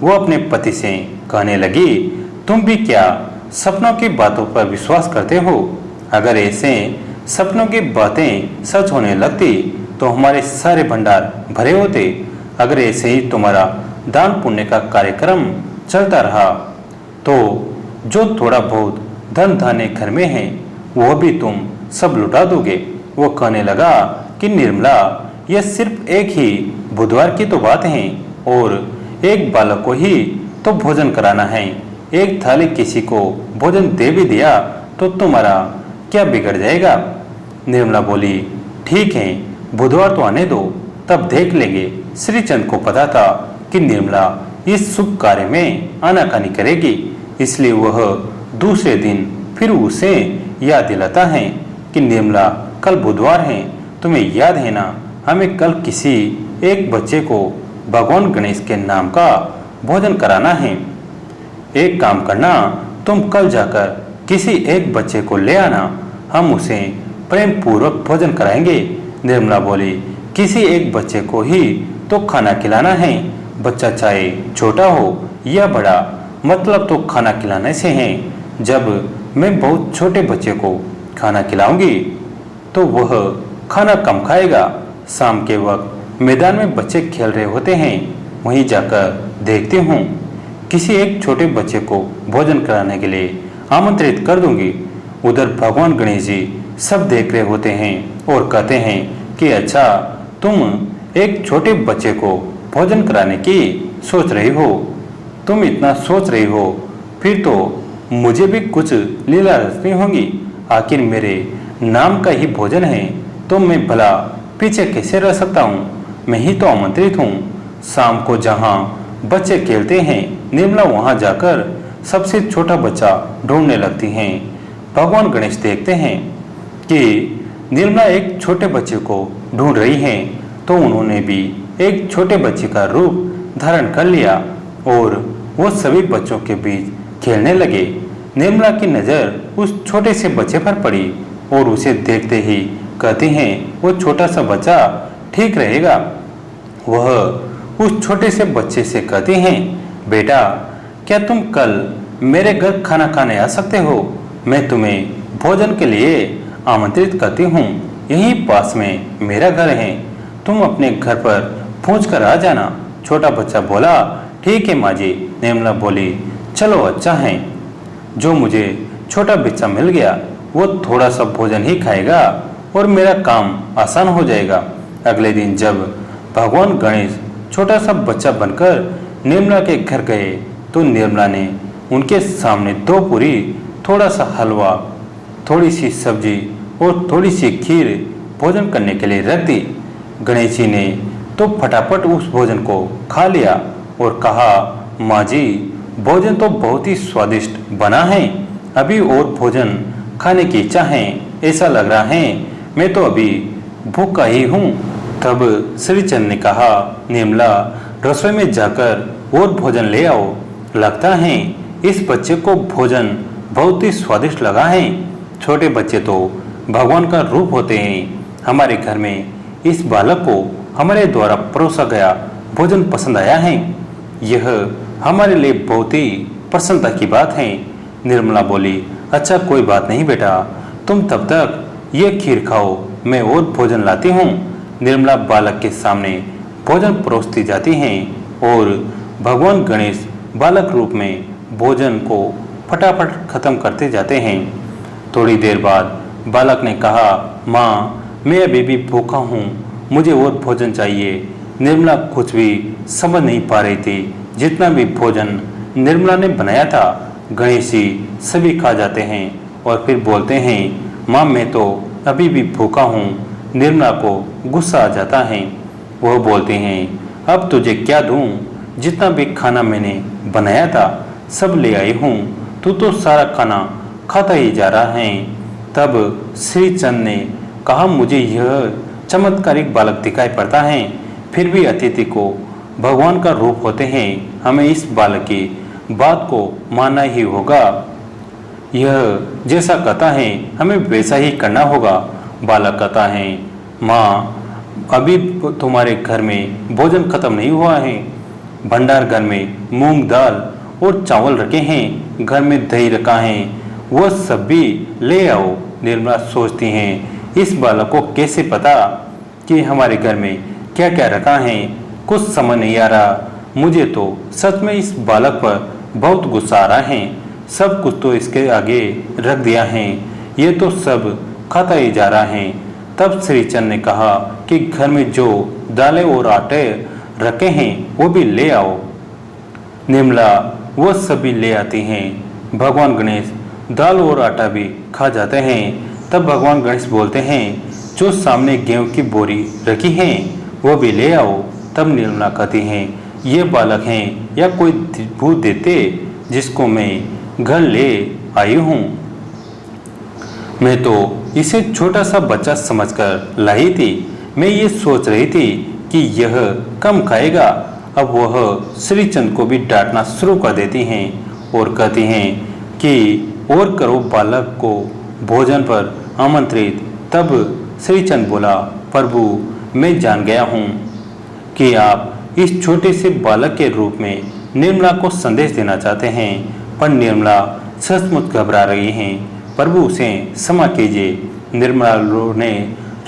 वो अपने पति से कहने लगी, तुम भी क्या सपनों की बातों पर विश्वास करते हो? अगर ऐसे सपनों की बातें सच होने लगती तो हमारे सारे भंडार भरे होते। अगर ऐसे ही तुम्हारा दान पुण्य का कार्यक्रम चलता रहा तो जो थोड़ा बहुत धन धान्य घर में है वह भी तुम सब लुटा दोगे। वो कहने लगा कि निर्मला, यह सिर्फ एक ही बुधवार की तो बात है और एक बालक को ही तो भोजन कराना है। एक थाली किसी को भोजन दे भी दिया तो तुम्हारा क्या बिगड़ जाएगा? निर्मला बोली, ठीक है, बुधवार तो आने दो, तब देख लेंगे। श्रीचंद को पता था कि निर्मला इस शुभ कार्य में आनाकानी करेगी, इसलिए वह दूसरे दिन फिर उसे याद दिलाता है कि निर्मला, कल बुधवार है, तुम्हें याद है ना, हमें कल किसी एक बच्चे को भगवान गणेश के नाम का भोजन कराना है। एक काम करना, तुम कल जाकर किसी एक बच्चे को ले आना, हम उसे प्रेम पूर्वक भोजन कराएंगे। निर्मला बोली, किसी एक बच्चे को ही तो खाना खिलाना है, बच्चा चाहे छोटा हो या बड़ा, मतलब तो खाना खिलाने से है। जब मैं बहुत छोटे बच्चे को खाना खिलाऊंगी तो वह खाना कम खाएगा। शाम के वक्त मैदान में बच्चे खेल रहे होते हैं, वहीं जाकर देखती हूँ, किसी एक छोटे बच्चे को भोजन कराने के लिए आमंत्रित कर दूंगी। उधर भगवान गणेश जी सब देख रहे होते हैं और कहते हैं कि अच्छा, तुम एक छोटे बच्चे को भोजन कराने की सोच रही हो। तुम इतना सोच रही हो फिर तो मुझे भी कुछ लीला रचनी होगी। आखिर मेरे नाम का ही भोजन है तो मैं भला पीछे कैसे रह सकता हूँ? मैं ही तो आमंत्रित हूँ। शाम को जहाँ बच्चे खेलते हैं, निर्मला वहां जाकर सबसे छोटा बच्चा ढूंढने लगती हैं। भगवान गणेश देखते हैं कि निर्मला एक छोटे बच्चे को ढूंढ रही हैं, तो उन्होंने भी एक छोटे बच्चे का रूप धारण कर लिया और वो सभी बच्चों के बीच खेलने लगे। निर्मला की नज़र उस छोटे से बच्चे पर पड़ी और उसे देखते ही कहती हैं, वो छोटा सा बच्चा ठीक रहेगा। वह उस छोटे से बच्चे से कहती हैं, बेटा, क्या तुम कल मेरे घर खाना खाने आ सकते हो? मैं तुम्हें भोजन के लिए आमंत्रित करती हूँ। यहीं पास में मेरा घर है, तुम अपने घर पर पहुँच कर आ जाना। छोटा बच्चा बोला, ठीक है माँ जी। निर्मला बोली, चलो अच्छा है, जो मुझे छोटा बच्चा मिल गया वो थोड़ा सा भोजन ही खाएगा और मेरा काम आसान हो जाएगा। अगले दिन जब भगवान गणेश छोटा सा बच्चा बनकर निर्मला के घर गए तो निर्मला ने उनके सामने 2 पूरी, थोड़ा सा हलवा, थोड़ी सी सब्जी और थोड़ी सी खीर भोजन करने के लिए रख दी। गणेश जी ने तो फटाफट उस भोजन को खा लिया और कहा, माँ जी, भोजन तो बहुत ही स्वादिष्ट बना है, अभी और भोजन खाने की इच्छा है, ऐसा लग रहा है मैं तो अभी भूखा ही हूँ। तब श्रीचंद ने कहा, निर्मला, रसोई में जाकर और भोजन ले आओ, लगता है इस बच्चे को भोजन बहुत ही स्वादिष्ट लगा है। छोटे बच्चे तो भगवान का रूप होते हैं। हमारे घर में इस बालक को हमारे द्वारा परोसा गया भोजन पसंद आया है, यह हमारे लिए बहुत ही प्रसन्नता की बात है। निर्मला बोली, अच्छा कोई बात नहीं बेटा, तुम तब तक ये खीर खाओ, मैं और भोजन लाती हूँ। निर्मला बालक के सामने भोजन परोसती जाती हैं और भगवान गणेश बालक रूप में भोजन को फटाफट खत्म करते जाते हैं। थोड़ी देर बाद बालक ने कहा, माँ, मैं अभी भी भूखा हूँ, मुझे और भोजन चाहिए। निर्मला कुछ भी समझ नहीं पा रही थी। जितना भी भोजन निर्मला ने बनाया था गणेश जी सभी खा जाते हैं और फिर बोलते हैं, माँ, मैं तो अभी भी भूखा हूँ। निर्मला को गुस्सा आ जाता है। वह बोलते हैं, अब तुझे क्या दूँ, जितना भी खाना मैंने बनाया था सब ले आई हूँ, तू तो सारा खाना खाता ही जा रहा है। तब श्रीचंद ने कहा, मुझे यह चमत्कारिक बालक दिखाई पड़ता है, फिर भी अतिथि को भगवान का रूप होते हैं, हमें इस बालक की बात को मानना ही होगा। यह जैसा कहता है हमें वैसा ही करना होगा। बालक कहता है, माँ, अभी तुम्हारे घर में भोजन खत्म नहीं हुआ है, भंडार घर में मूंग दाल और चावल रखे हैं, घर में दही रखा है, वह सब भी ले आओ। निर्मला सोचती हैं, इस बालक को कैसे पता कि हमारे घर में क्या क्या रखा है। कुछ समझ नहीं आ रहा। मुझे तो सच में इस बालक पर बहुत गुस्सा आ रहा है। सब कुछ तो इसके आगे रख दिया है, ये तो सब खाता ही जा रहा है। तब श्रीचंद ने कहा कि घर में जो दालें और आटे रखे हैं वो भी ले आओ। निर्मला वो सभी ले आती हैं। भगवान गणेश दाल और आटा भी खा जाते हैं। तब भगवान गणेश बोलते हैं, जो सामने गेहूं की बोरी रखी है वो भी ले आओ। तब निर्मला कहती हैं, ये बालक हैं या कोई भूत देते जिसको मैं घर ले आई हूँ। मैं तो इसे छोटा सा बच्चा समझकर लाई थी। मैं ये सोच रही थी कि यह कम खाएगा। अब वह श्रीचंद को भी डांटना शुरू कर देती हैं और कहती हैं कि और करो बालक को भोजन पर आमंत्रित। तब श्रीचंद बोला, प्रभु मैं जान गया हूँ कि आप इस छोटे से बालक के रूप में निर्मला को संदेश देना चाहते हैं, पर निर्मला सचमुच घबरा रही हैं। प्रभु उसे क्षमा कीजिए। निर्मला रोने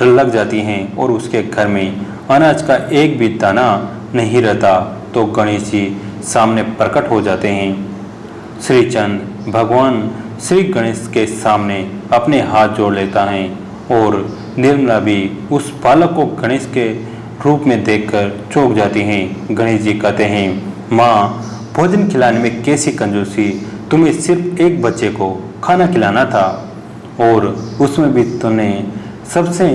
लग जाती हैं और उसके घर में अनाज का एक भी दाना नहीं रहता। तो गणेश जी सामने प्रकट हो जाते हैं। श्रीचंद भगवान श्री गणेश के सामने अपने हाथ जोड़ लेता है और निर्मला भी उस बालक को गणेश के रूप में देखकर चौंक जाती हैं। गणेश जी कहते हैं, माँ भोजन खिलाने में कैसी कंजूसी, तुम्हें सिर्फ एक बच्चे को खाना खिलाना था और उसमें भी तुमने सबसे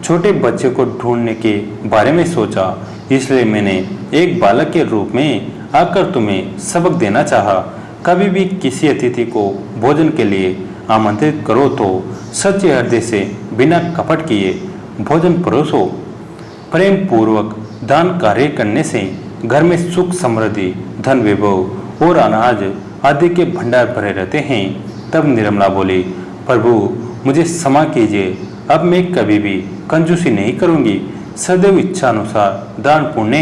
छोटे बच्चे को ढूंढने के बारे में सोचा। इसलिए मैंने एक बालक के रूप में आकर तुम्हें सबक देना चाहा। कभी भी किसी अतिथि को भोजन के लिए आमंत्रित करो तो सच्चे हृदय से बिना कपट किए भोजन परोसो। प्रेम पूर्वक दान कार्य करने से घर में सुख समृद्धि धन वैभव और अनाज आदि के भंडार भरे रहते हैं। तब निर्मला बोली, प्रभु मुझे क्षमा कीजिए, अब मैं कभी भी कंजूसी नहीं करूंगी। सदैव इच्छा अनुसार दान पुण्य